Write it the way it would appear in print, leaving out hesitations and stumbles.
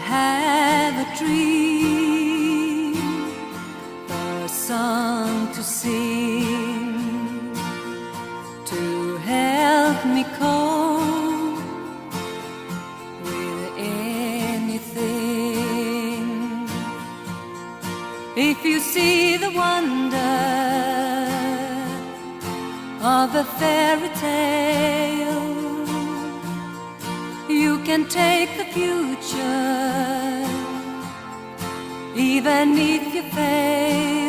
have a dream, a song to sing, to help me cope with anything. If you see the wonder of a fairy tale, you can take the future, even if you fail.